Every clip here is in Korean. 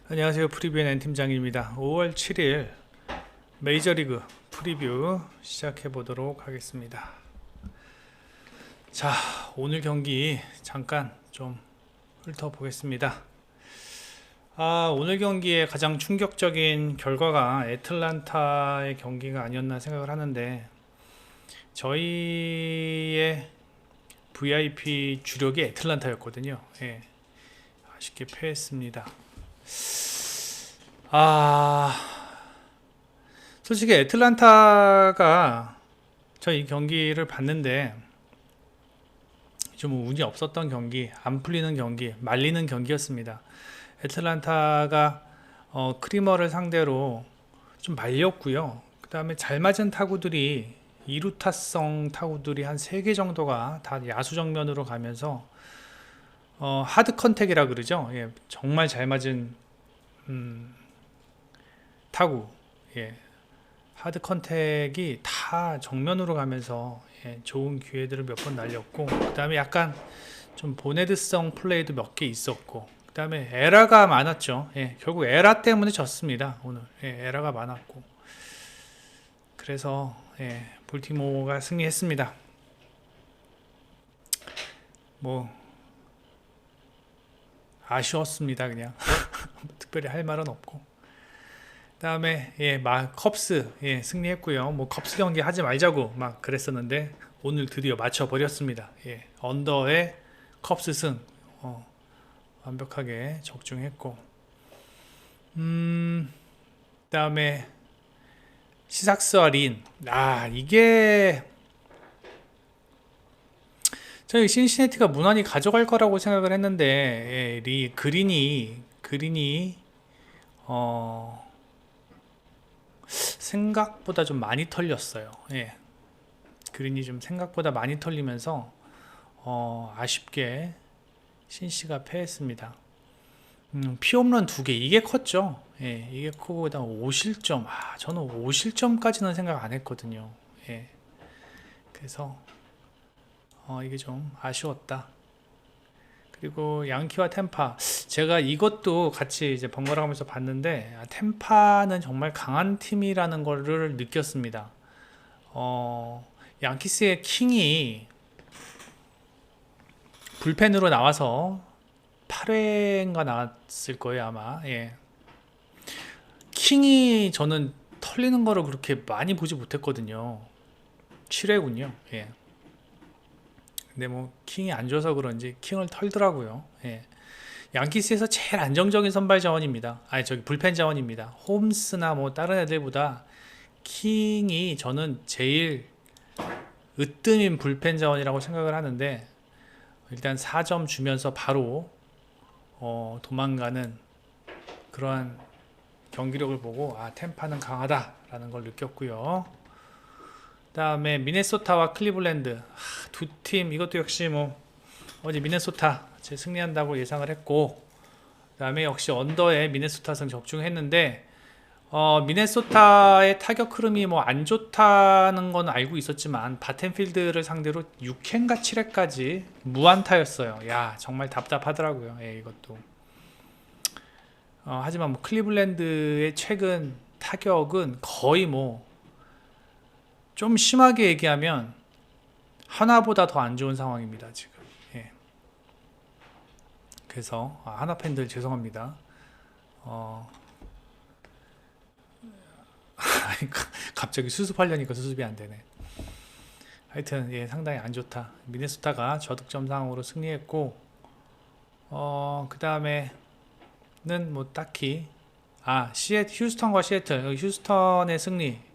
안녕하세요. 프리뷰의 N팀장입니다. 5월 7일 메이저리그 프리뷰 시작해 보도록 하겠습니다. 자, 오늘 경기 잠깐 좀 훑어보겠습니다. 오늘 경기의 가장 충격적인 결과가 애틀란타의 경기가 아니었나 생각을 하는데, 저희의 VIP 주력이 애틀란타였거든요. 예, 아쉽게 패했습니다. 아, 솔직히 애틀란타가 저 이 경기를 봤는데 좀 운이 없었던 경기, 안 풀리는 경기, 말리는 경기였습니다. 애틀란타가 크리머를 상대로 좀 말렸고요. 그 다음에 잘 맞은 타구들이 2루타성 타구들이 한 3개 정도가 다 야수 정면으로 가면서 하드 컨택이라 그러죠. 예, 정말 잘 맞은 타구, 예, 하드 컨택이 다 정면으로 가면서 좋은 기회들을 몇 번 날렸고, 그 다음에 약간 좀 보네드성 플레이도 몇 개 있었고, 그 다음에 에러가 많았죠. 결국 에러 때문에 졌습니다. 오늘 에러가 많았고, 그래서 볼티모어가 승리했습니다. 뭐 아쉬웠습니다. 그냥 특별히 할 말은 없고, 그 다음에 컵스 승리했고요. 뭐 컵스 경기 하지 말자고 막 그랬었는데 오늘 드디어 맞춰버렸습니다. 언더의 컵스 승 완벽하게 적중했고, 그 다음에 시삭스와 린, 이게 저희 신시내티가 무난히 가져갈 거라고 생각을 했는데, 그린이 생각보다 좀 많이 털렸어요. 그린이 좀 생각보다 많이 털리면서 아쉽게 신시가 패했습니다. 피홈런 2개, 이게 컸죠. 이게 크고, 그다음 5실점. 저는 5실점까지는 생각 안 했거든요. 그래서 이게 좀 아쉬웠다. 그리고 양키와 템파, 제가 이것도 같이 이제 번갈아 가면서 봤는데, 템파는 정말 강한 팀이라는 거를 느꼈습니다. 양키스의 킹이 불펜으로 나와서 8회인가 나왔을 거예요, 아마. 킹이 저는 털리는 거를 그렇게 많이 보지 못했거든요. 7회군요. 근데 뭐 킹이 안 줘서 그런지 킹을 털더라고요. 양키스에서 제일 안정적인 선발 자원입니다. 저기 불펜 자원입니다. 홈스나 뭐 다른 애들보다 킹이 저는 제일 으뜸인 불펜 자원이라고 생각을 하는데, 일단 4점 주면서 바로 도망가는 그러한 경기력을 보고 템파는 강하다라는 걸 느꼈고요. 그 다음에 미네소타와 클리블랜드, 두 팀 이것도 역시 뭐 어제 미네소타 제 승리한다고 예상을 했고, 그 다음에 역시 언더에 미네소타승 적중했는데, 미네소타의 타격 흐름이 뭐 안 좋다는 건 알고 있었지만 바텐필드를 상대로 6회인가 7회까지 무안타였어요. 정말 답답하더라고요. 이것도. 하지만 뭐 클리블랜드의 최근 타격은 거의 뭐 좀 심하게 얘기하면 하나보다 더 안 좋은 상황입니다, 지금. 그래서 하나 팬들 죄송합니다. 갑자기 수습하려니까 수습이 안 되네. 하여튼 상당히 안 좋다. 미네소타가 저득점 상황으로 승리했고, 그 다음에는 뭐 딱히 휴스턴과 시애틀, 휴스턴의 승리,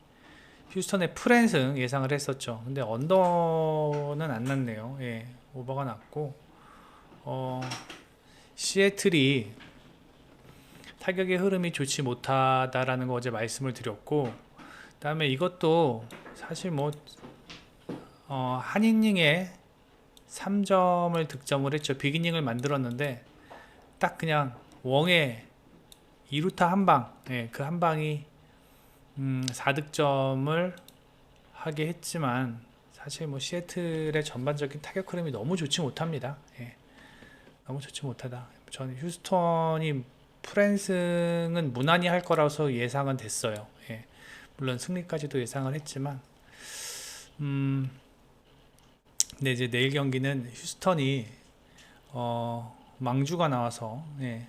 휴스턴의 프랜승 예상을 했었죠. 근데 언더는 안 났네요. 오버가 났고, 시애틀이 타격의 흐름이 좋지 못하다라는 거 어제 말씀을 드렸고, 그 다음에 이것도 사실 뭐 한 이닝에 3점을 득점을 했죠. 빅이닝을 만들었는데 딱 그냥 웡의 2루타 한방, 그 한방이 4득점을 하게 했지만, 사실 뭐 시애틀의 전반적인 타격 흐름이 너무 좋지 못합니다. 너무 좋지 못하다. 저는 휴스턴이 프랜승은 무난히 할 거라서 예상은 됐어요. 예. 물론 승리까지도 예상을 했지만, 근데 이제 내일 경기는 휴스턴이 망주가 나와서, 예.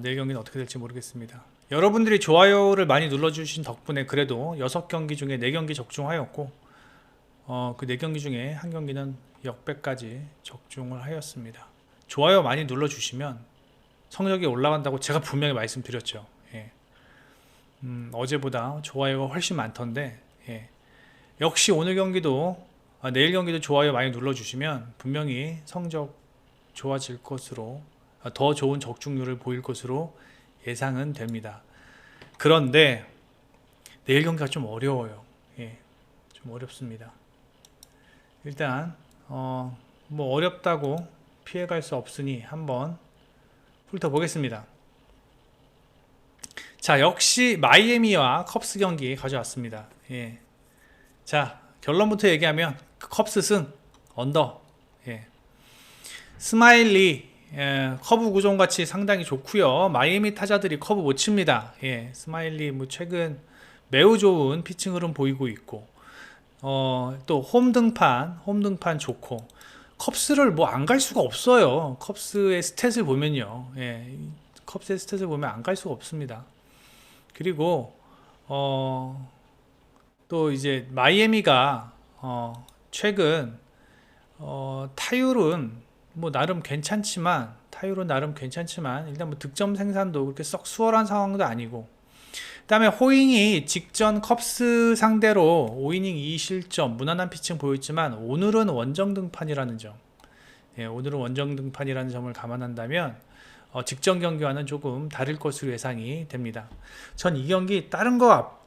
내일 경기는 어떻게 될지 모르겠습니다. 여러분들이 좋아요를 많이 눌러주신 덕분에 그래도 6경기 중에 4경기 적중하였고, 그 4경기 중에 한 경기는 역배까지 적중을 하였습니다. 좋아요 많이 눌러주시면 성적이 올라간다고 제가 분명히 말씀드렸죠. 예. 어제보다 좋아요가 훨씬 많던데, 예. 역시 오늘 경기도, 내일 경기도 좋아요 많이 눌러주시면 분명히 성적 좋아질 것으로, 더 좋은 적중률을 보일 것으로 예상은 됩니다. 그런데 내일 경기가 좀 어려워요. 예. 좀 어렵습니다. 일단 뭐 어렵다고 피해갈 수 없으니 한번 훑어보겠습니다. 자, 역시 마이애미와 컵스 경기 가져왔습니다. 예. 자, 결론부터 얘기하면 컵스 승 언더. 예. 스마일리 커브 구종같이 상당히 좋고요. 마이애미 타자들이 커브 못 칩니다. 예. 스마일리 뭐 최근 매우 좋은 피칭 흐름 보이고 있고, 또 홈 등판 좋고, 컵스를 뭐 안 갈 수가 없어요. 컵스의 스탯을 보면요. 예, 컵스의 스탯을 보면 안 갈 수가 없습니다. 그리고 또 이제 마이애미가 최근 타율은 뭐 나름 괜찮지만 일단 뭐 득점 생산도 그렇게 썩 수월한 상황도 아니고, 그 다음에 호잉이 직전 컵스 상대로 5이닝 2실점 무난한 피칭 보였지만 오늘은 원정 등판이라는 점, 예, 오늘은 원정 등판이라는 점을 감안한다면 직전 경기와는 조금 다를 것으로 예상이 됩니다. 전 이 경기 다른 거 뭐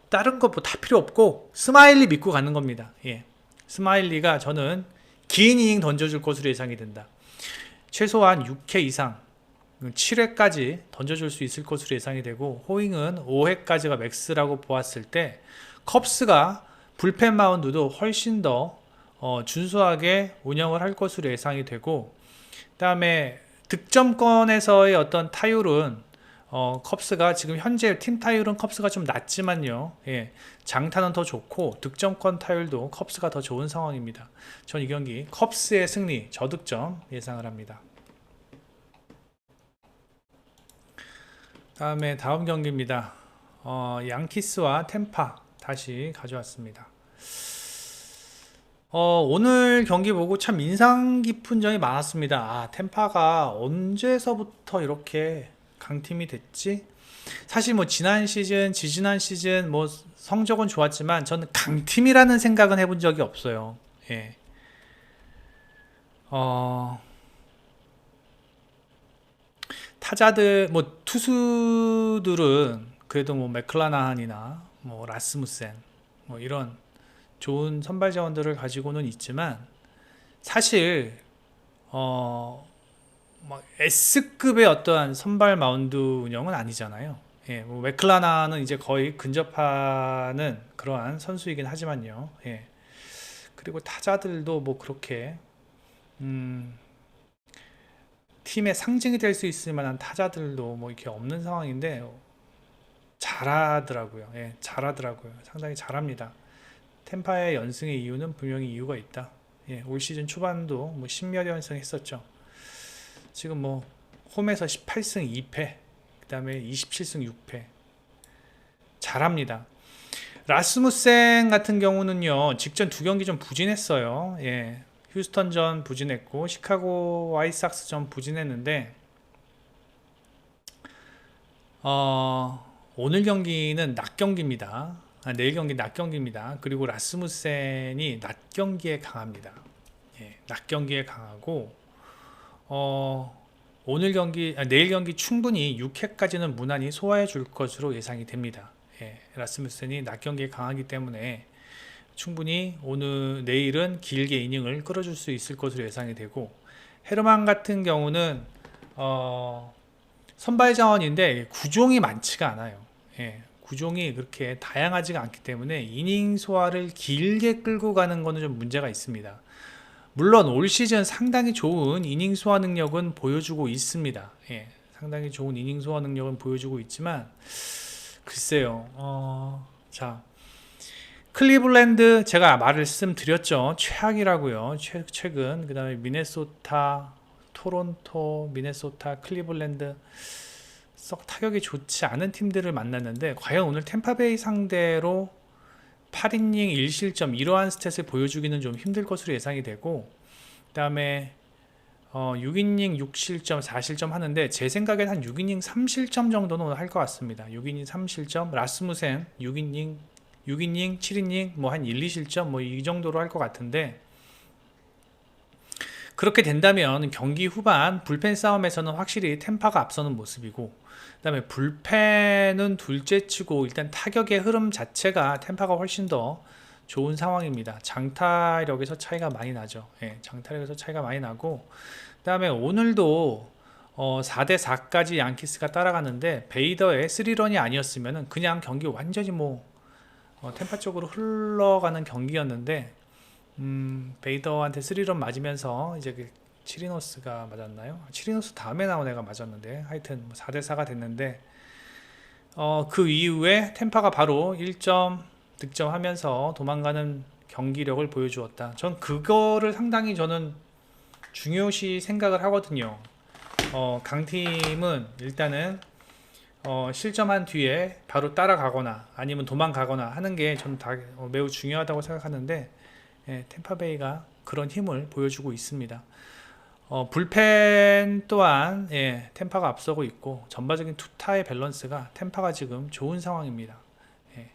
다 필요 없고 스마일리 믿고 가는 겁니다. 예, 스마일리가 저는 긴 이닝 던져줄 것으로 예상이 된다. 최소한 6회 이상 7회까지 던져줄 수 있을 것으로 예상이 되고, 호잉은 5회까지가 맥스라고 보았을 때 컵스가 불펜 마운드도 훨씬 더 준수하게 운영을 할 것으로 예상이 되고, 그 다음에 득점권에서의 어떤 타율은 컵스가 지금 현재 팀 타율은 컵스가 좀 낮지만요, 예, 장타는 더 좋고 득점권 타율도 컵스가 더 좋은 상황입니다. 전 이 경기 컵스의 승리, 저득점 예상을 합니다. 다음 경기입니다. 양키스와 템파 다시 가져왔습니다. 오늘 경기 보고 참 인상 깊은 점이 많았습니다. 템파가 언제서부터 이렇게 강팀이 됐지? 사실 뭐 지난 시즌, 지지난 시즌 뭐 성적은 좋았지만 저는 강팀이라는 생각은 해본 적이 없어요. 예. 타자들, 뭐 투수들은 그래도 뭐 맥클라나한이나 뭐 라스무센 뭐 이런 좋은 선발 자원들을 가지고는 있지만, 사실 막 S급의 어떠한 선발 마운드 운영은 아니잖아요. 예, 뭐 맥클라나는 이제 거의 근접하는 그러한 선수이긴 하지만요. 예. 그리고 타자들도 뭐 그렇게 팀의 상징이 될 수 있을 만한 타자들도 뭐 이렇게 없는 상황인데 잘하더라고요. 예, 잘하더라고요. 상당히 잘합니다. 템파의 연승의 이유는 분명히 이유가 있다. 예, 올 시즌 초반도 뭐 10몇 연승 했었죠. 지금 뭐 홈에서 18승 2패, 그 다음에 27승 6패. 잘합니다. 라스무센 같은 경우는요, 직전 2경기 좀 부진했어요. 예, 휴스턴전 부진했고 시카고 화이트삭스전 부진했는데, 오늘 경기는 낮 경기입니다. 내일 경기 낮 경기입니다. 그리고 라스무센이 낮 경기에 강합니다. 예, 낮 경기에 강하고 내일 경기 충분히 6회까지는 무난히 소화해 줄 것으로 예상이 됩니다. 예, 라스무센이 낮 경기에 강하기 때문에 충분히 내일은 길게 이닝을 끌어줄 수 있을 것으로 예상이 되고, 헤르만 같은 경우는 선발 자원인데 구종이 많지가 않아요. 예, 구종이 그렇게 다양하지가 않기 때문에 이닝 소화를 길게 끌고 가는 것은 좀 문제가 있습니다. 물론 올 시즌 상당히 좋은 이닝 소화 능력은 보여주고 있습니다. 예, 상당히 좋은 이닝 소화 능력은 보여주고 있지만 글쎄요. 자, 클리블랜드 제가 말씀드렸죠. 최악이라고요. 최근 그 다음에 미네소타, 토론토, 미네소타, 클리블랜드 썩 타격이 좋지 않은 팀들을 만났는데 과연 오늘 템파베이 상대로 8이닝 1실점 이러한 스탯을 보여주기는 좀 힘들 것으로 예상이 되고, 그 다음에 6이닝 6실점 4실점 하는데 제 생각엔 한 6이닝 3실점 정도는 할 것 같습니다. 6이닝 3실점, 라스무센 6이닝 7이닝 뭐 한 1, 2실점 뭐 이 정도로 할 것 같은데, 그렇게 된다면 경기 후반 불펜 싸움에서는 확실히 템파가 앞서는 모습이고, 그 다음에 불펜은 둘째치고 일단 타격의 흐름 자체가 템파가 훨씬 더 좋은 상황입니다. 장타력에서 차이가 많이 나죠. 예, 장타력에서 차이가 많이 나고, 그 다음에 오늘도 4대4까지 양키스가 따라가는데 베이더의 3런이 아니었으면 그냥 경기 완전히 뭐 템파 쪽으로 흘러가는 경기였는데, 베이더한테 3런 맞으면서 이제 그 치리노스가 맞았나요? 치리노스 다음에 나온 애가 맞았는데 하여튼 4대4가 됐는데, 그 이후에 템파가 바로 1점 득점하면서 도망가는 경기력을 보여주었다. 전 그거를 상당히 저는 중요시 생각을 하거든요. 강팀은 일단은 실점한 뒤에 바로 따라가거나 아니면 도망가거나 하는 게 저는 다 매우 중요하다고 생각하는데, 예, 템파베이가 그런 힘을 보여주고 있습니다. 불펜 또한 예, 템파가 앞서고 있고 전반적인 투타의 밸런스가 템파가 지금 좋은 상황입니다. 예,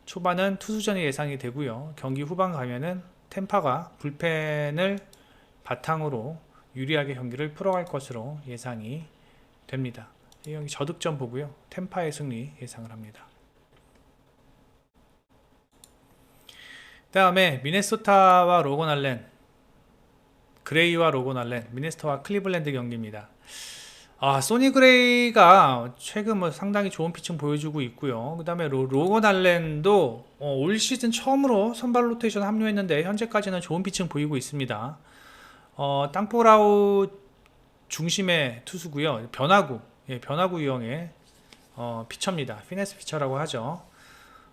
초반은 투수전이 예상이 되고요. 경기 후반 가면은 템파가 불펜을 바탕으로 유리하게 경기를 풀어갈 것으로 예상이 됩니다. 이 경기 저득점 보고요. 템파의 승리 예상을 합니다. 그 다음에 미네소타와 로건 알렌, 그레이와 로건 알렌, 미네소타와 클리블랜드 경기입니다. 소니 그레이가 최근 뭐 상당히 좋은 피칭 보여주고 있고요. 그 다음에 로건 알렌도 올 시즌 처음으로 선발 로테이션 합류했는데 현재까지는 좋은 피칭 보이고 있습니다. 땅볼아웃 중심의 투수고요. 변화구, 예, 변화구 유형의 피처입니다. 피네스 피처라고 하죠.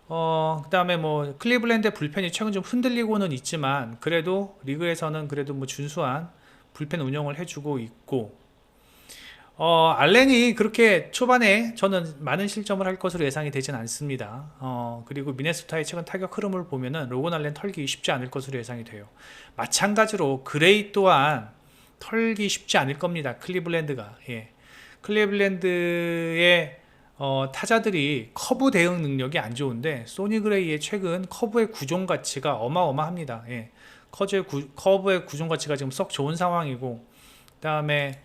그 다음에 뭐 클리블랜드 불펜이 최근 좀 흔들리고는 있지만 그래도 리그에서는 그래도 뭐 준수한 불펜 운영을 해주고 있고, 알렌이 그렇게 초반에 저는 많은 실점을 할 것으로 예상이 되진 않습니다. 그리고 미네소타의 최근 타격 흐름을 보면은 로건 알렌 털기 쉽지 않을 것으로 예상이 돼요. 마찬가지로 그레이 또한 털기 쉽지 않을 겁니다. 클리블랜드가. 예. 클리블랜드의 타자들이 커브 대응 능력이 안 좋은데 소니 그레이의 최근 커브의 구종 가치가 어마어마합니다. 예. 커브의 구종 가치가 지금 썩 좋은 상황이고, 그 다음에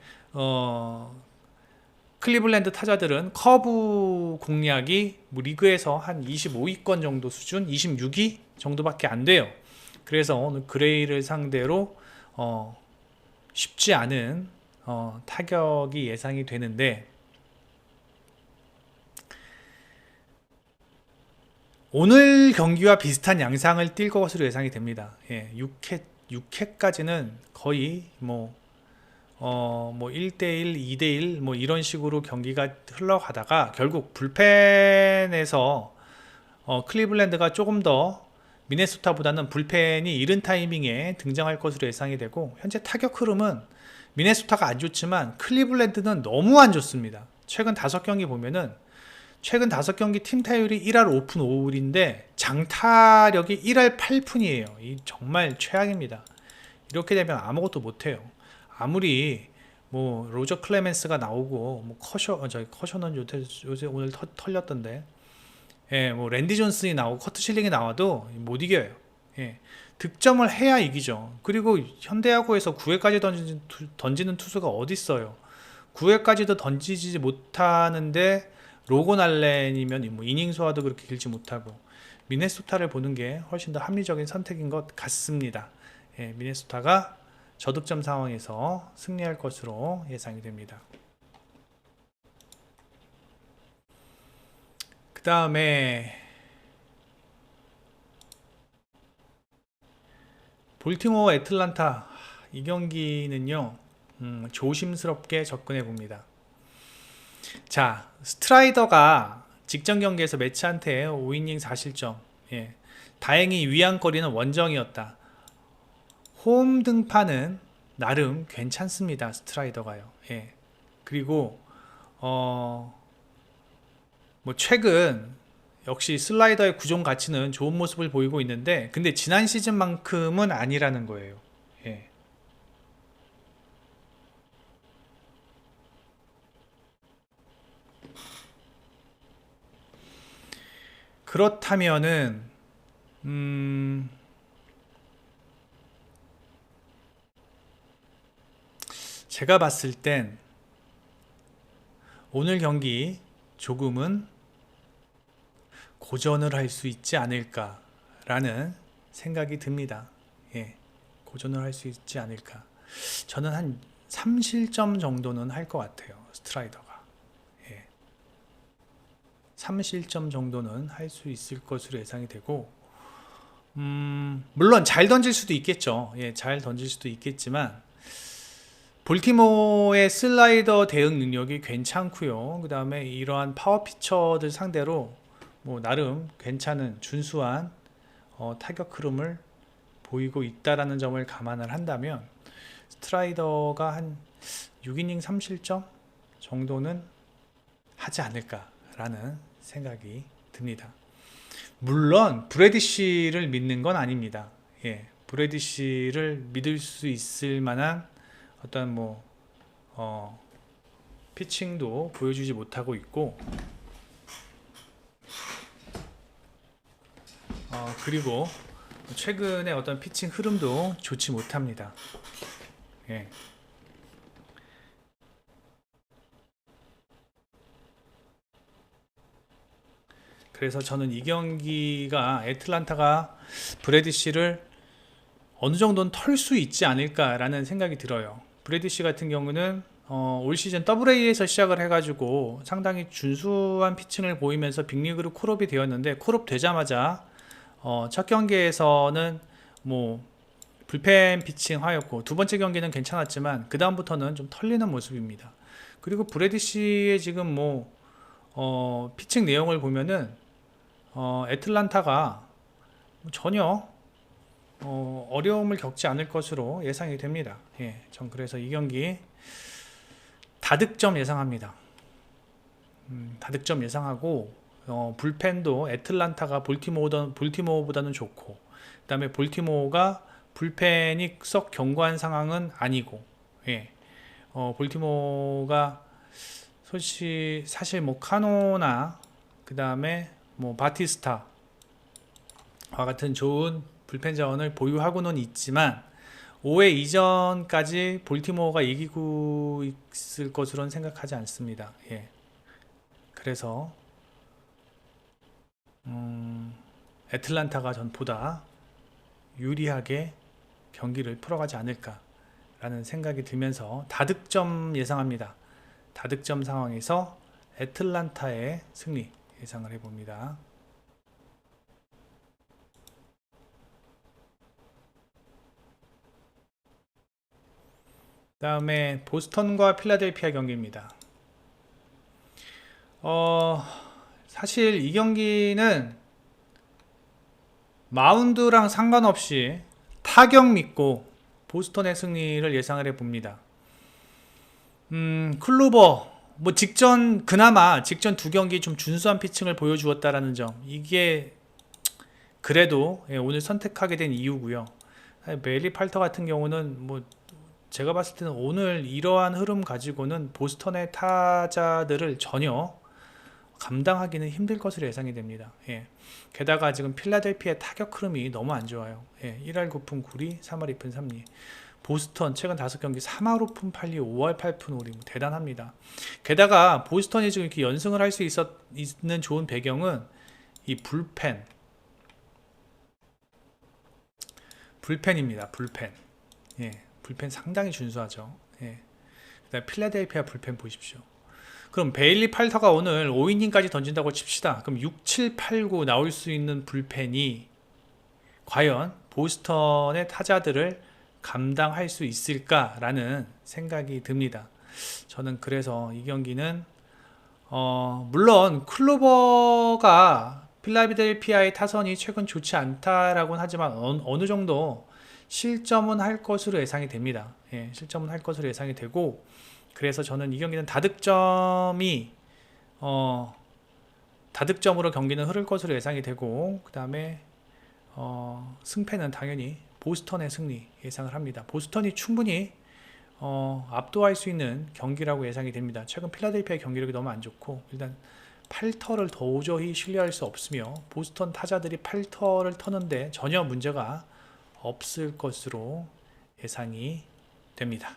클리블랜드 타자들은 커브 공략이 뭐 리그에서 한 25위권 정도 수준, 26위 정도밖에 안 돼요. 그래서 오늘 그레이를 상대로 쉽지 않은 타격이 예상이 되는데, 오늘 경기와 비슷한 양상을 띌 것으로 예상이 됩니다. 예, 6회까지는 거의 뭐 1대1, 2대1 뭐 이런 식으로 경기가 흘러가다가 결국 불펜에서 클리블랜드가 조금 더 미네소타보다는 불펜이 이른 타이밍에 등장할 것으로 예상이 되고, 현재 타격 흐름은 미네소타가 안 좋지만 클리블랜드는 너무 안 좋습니다. 최근 5경기 보면은 최근 5경기 팀 타율이 1할 5푼 5울인데 장타력이 1할 8푼이에요. 이 정말 최악입니다. 이렇게 되면 아무것도 못해요. 아무리 뭐 로저 클레멘스가 나오고 뭐 커셔는 요새 오늘 털렸던데, 예, 뭐 랜디 존슨이 나오고 커트 실링이 나와도 못 이겨요. 예, 득점을 해야 이기죠. 그리고 현대야구에서 9회까지 던지는 투수가 어디 있어요? 9회까지도 던지지 못하는데 로건 알렌이면 뭐 이닝 소화도 그렇게 길지 못하고, 미네소타를 보는 게 훨씬 더 합리적인 선택인 것 같습니다. 예, 미네소타가 저득점 상황에서 승리할 것으로 예상이 됩니다. 그 다음에 볼티모어 애틀란타, 이 경기는요 조심스럽게 접근해 봅니다. 자, 스트라이더가 직전 경기에서 매치한테 5이닝 4실점. 예. 다행히 위안거리는 원정이었다. 홈 등판은 나름 괜찮습니다. 스트라이더가요. 예. 그리고 뭐 최근 역시 슬라이더의 구종 가치는 좋은 모습을 보이고 있는데, 근데 지난 시즌만큼은 아니라는 거예요. 예. 그렇다면은 음, 제가 봤을 땐 오늘 경기 조금은 고전을 할 수 있지 않을까라는 생각이 듭니다. 예, 고전을 할 수 있지 않을까. 저는 한 3실점 정도는 할 것 같아요. 스트라이더가. 예, 3실점 정도는 할 수 있을 것으로 예상이 되고, 물론 잘 던질 수도 있겠죠. 예, 잘 던질 수도 있겠지만, 볼티모어의 슬라이더 대응 능력이 괜찮고요. 그 다음에 이러한 파워 피처들 상대로 뭐 나름 괜찮은 준수한 타격 흐름을 보이고 있다라는 점을 감안을 한다면, 스트라이더가 한 6이닝 3실점 정도는 하지 않을까라는 생각이 듭니다. 물론 브래디시를 믿는 건 아닙니다. 예, 브래디시를 믿을 수 있을 만한 어떤 뭐 피칭도 보여주지 못하고 있고, 그리고 최근에 어떤 피칭 흐름도 좋지 못합니다. 예. 그래서 저는 이 경기가 애틀란타가 브래디시를 어느 정도는 털 수 있지 않을까라는 생각이 들어요. 브래디시 같은 경우는 올 시즌 WA에서 시작을 해가지고 상당히 준수한 피칭을 보이면서 빅리그로 콜업이 되었는데, 콜업 되자마자 첫 경기에서는 뭐 불펜 피칭 하였고, 두 번째 경기는 괜찮았지만 그 다음부터는 좀 털리는 모습입니다. 그리고 브래디시의 지금 뭐 피칭 내용을 보면은 애틀란타가 전혀 어려움을 겪지 않을 것으로 예상이 됩니다. 예, 전 그래서 이 경기 다득점 예상합니다. 다득점 예상하고, 불펜도 애틀란타가 볼티모어보다는 좋고, 그 다음에 볼티모어가 불펜이 썩 견고한 상황은 아니고, 예, 볼티모어가 사실 뭐 카노나 그 다음에 뭐 바티스타와 같은 좋은 불펜 자원을 보유하고는 있지만 5회 이전까지 볼티모어가 이기고 있을 것으로는 생각하지 않습니다. 예. 그래서 애틀란타가 전보다 유리하게 경기를 풀어가지 않을까라는 생각이 들면서 다득점 예상합니다. 다득점 상황에서 애틀란타의 승리 예상을 해봅니다. 다음에 보스턴과 필라델피아 경기입니다. 사실 이 경기는 마운드랑 상관없이 타격 믿고 보스턴의 승리를 예상을 해봅니다. 클로버 뭐 그나마 직전 두 경기 좀 준수한 피칭을 보여주었다라는 점, 이게 그래도 오늘 선택하게 된 이유고요. 메리 팔터 같은 경우는 뭐 제가 봤을 때는 오늘 이러한 흐름 가지고는 보스턴의 타자들을 전혀 감당하기는 힘들 것으로 예상이 됩니다. 예. 게다가 지금 필라델피아의 타격 흐름이 너무 안 좋아요. 예. 1할 9푼 9리, 3할 2푼 3리. 보스턴 최근 5경기 3할 5푼 8리, 5할 8푼 5리. 대단합니다. 게다가 보스턴이 지금 이렇게 연승을 할 수 있는 좋은 배경은 이 불펜입니다. 불펜. 예. 불펜 상당히 준수하죠. 예. 그다음에 필라델피아 불펜 보십시오. 그럼 베일리 팔터가 오늘 5이닝까지 던진다고 칩시다. 그럼 6, 7, 8, 9 나올 수 있는 불펜이 과연 보스턴의 타자들을 감당할 수 있을까라는 생각이 듭니다. 저는 그래서 이 경기는 물론 클로버가 필라델피아의 타선이 최근 좋지 않다라고는 하지만 어느 정도 실점은 할 것으로 예상이 됩니다. 예, 실점은 할 것으로 예상이 되고, 그래서 저는 이 경기는 다득점으로 경기는 흐를 것으로 예상이 되고, 그 다음에 승패는 당연히 보스턴의 승리 예상을 합니다. 보스턴이 충분히 압도할 수 있는 경기라고 예상이 됩니다. 최근 필라델피아의 경기력이 너무 안 좋고, 일단 8터를 도저히 신뢰할 수 없으며, 보스턴 타자들이 8터를 터는데 전혀 문제가 없을 것으로 예상이 됩니다.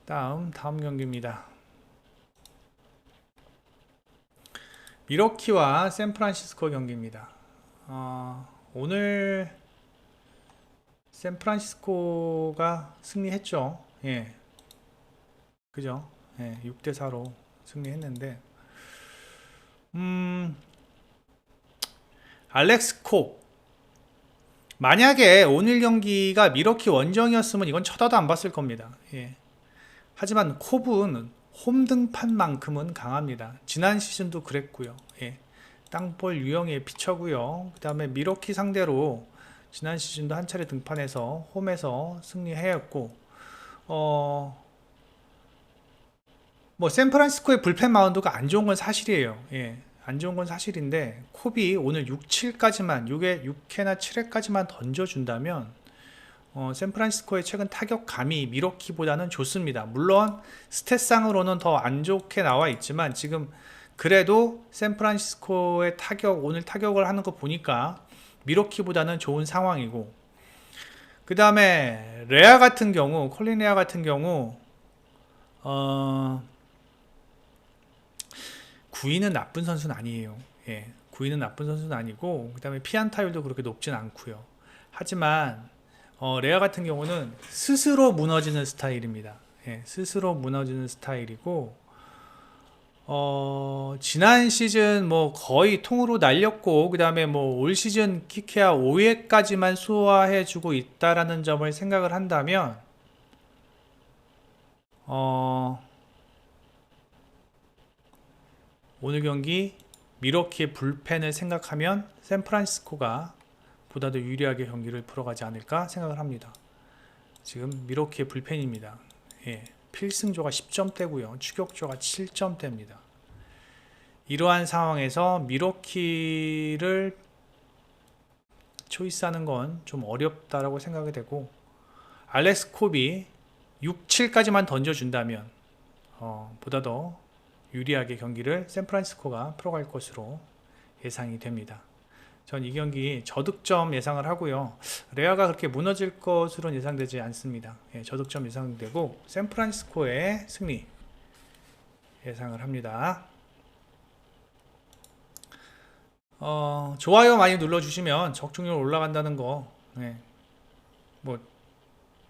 다음 경기입니다. 미러키와 샌프란시스코 경기입니다. 오늘 샌프란시스코가 승리했죠. 예, 그죠? 예, 6대4로 승리했는데, 알렉스 콥. 만약에 오늘 경기가 미러키 원정이었으면 이건 쳐다도 안 봤을 겁니다. 예. 하지만 콥은 홈등판만큼은 강합니다. 지난 시즌도 그랬고요. 예. 땅볼 유형의 피처고요. 그 다음에 미러키 상대로 지난 시즌도 한 차례 등판해서 홈에서 승리하였고, 뭐 샌프란시스코의 불펜 마운드가 안 좋은 건 사실이에요. 예. 안 좋은 건 사실인데, 콥이 오늘 6회나 7회까지만 던져준다면 샌프란시스코의 최근 타격감이 미러키보다는 좋습니다. 물론 스탯상으로는 더 안 좋게 나와 있지만, 지금 그래도 샌프란시스코의 오늘 타격을 하는 거 보니까 미러키보다는 좋은 상황이고, 그 다음에 콜린 레아 같은 경우 구위는 나쁜 선수는 아니에요. 예, 구위는 나쁜 선수는 아니고, 그 다음에 피안타율도 그렇게 높진 않고요. 하지만 레아 같은 경우는 스스로 무너지는 스타일입니다. 예, 스스로 무너지는 스타일이고, 지난 시즌 뭐 거의 통으로 날렸고, 그 다음에 뭐 올 시즌 키케아 5회까지만 소화해주고 있다라는 점을 생각을 한다면, 오늘 경기 미러키의 불펜을 생각하면 샌프란시스코가 보다 더 유리하게 경기를 풀어가지 않을까 생각을 합니다. 지금 미러키의 불펜입니다. 예, 필승조가 10점대고요. 추격조가 7점대입니다. 이러한 상황에서 미러키를 초이스하는 건 좀 어렵다라고 생각이 되고, 알렉스 콥이 6, 7까지만 던져준다면 보다 더 유리하게 경기를 샌프란시스코가 풀어갈 것으로 예상이 됩니다. 전 이 경기 저득점 예상을 하고요. 레아가 그렇게 무너질 것으로는 예상되지 않습니다. 예, 저득점 예상되고 샌프란시스코의 승리 예상을 합니다. 좋아요 많이 눌러주시면 적중률 올라간다는 거, 예, 뭐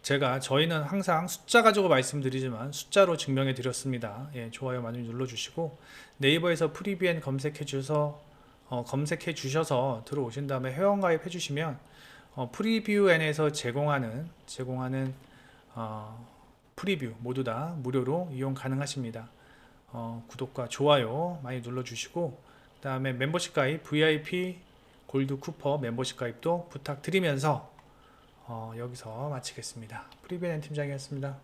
저희는 항상 숫자 가지고 말씀드리지만 숫자로 증명해 드렸습니다. 예, 좋아요 많이 눌러주시고, 네이버에서 프리비엔 검색해 주셔서 들어오신 다음에 회원가입 해주시면 프리뷰엔에서 제공하는 프리뷰 모두 다 무료로 이용 가능하십니다. 구독과 좋아요 많이 눌러주시고, 그 다음에 멤버십 가입, VIP 골드 쿠퍼 멤버십 가입도 부탁드리면서 여기서 마치겠습니다. 프리뷰엔 팀장이었습니다.